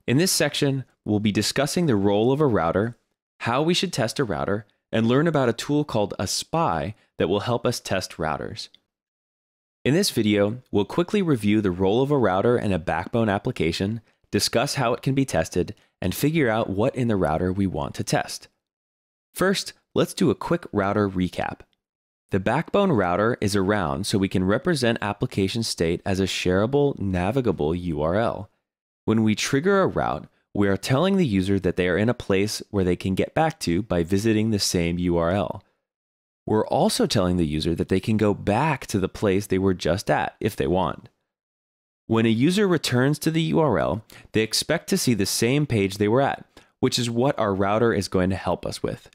In this section, we'll be discussing the role of a router, how we should test a router, and learn about a tool called a spy that will help us test routers. In this video, we'll quickly review the role of a router in a Backbone application, discuss how it can be tested, and figure out what in the router we want to test. First, let's do a quick router recap. The Backbone router is around so we can represent application state as a shareable, navigable URL. When we trigger a route, we are telling the user that they are in a place where they can get back to by visiting the same URL. We're also telling the user that they can go back to the place they were just at if they want. When a user returns to the URL, they expect to see the same page they were at, which is what our router is going to help us with.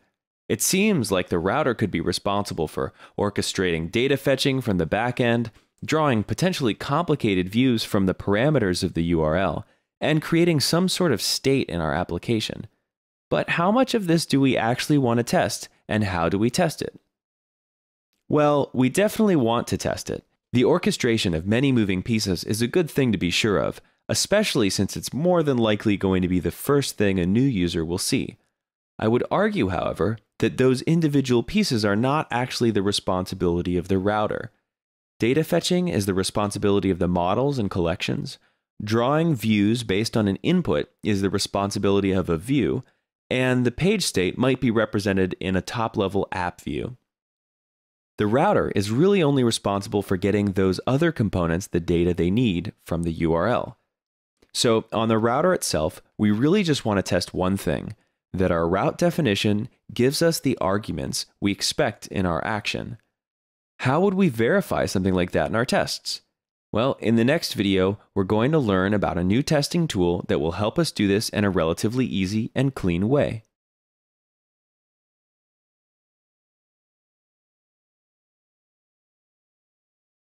It seems like the router could be responsible for orchestrating data fetching from the backend, drawing potentially complicated views from the parameters of the URL, and creating some sort of state in our application. But how much of this do we actually want to test, and how do we test it? Well, we definitely want to test it. The orchestration of many moving pieces is a good thing to be sure of, especially since it's more than likely going to be the first thing a new user will see. I would argue, however, that those individual pieces are not actually the responsibility of the router. Data fetching is the responsibility of the models and collections. Drawing views based on an input is the responsibility of a view, and the page state might be represented in a top-level app view. The router is really only responsible for getting those other components the data they need from the URL. So on the router itself, we really just want to test one thing, that our route definition gives us the arguments we expect in our action. How would we verify something like that in our tests? Well, in the next video, we're going to learn about a new testing tool that will help us do this in a relatively easy and clean way.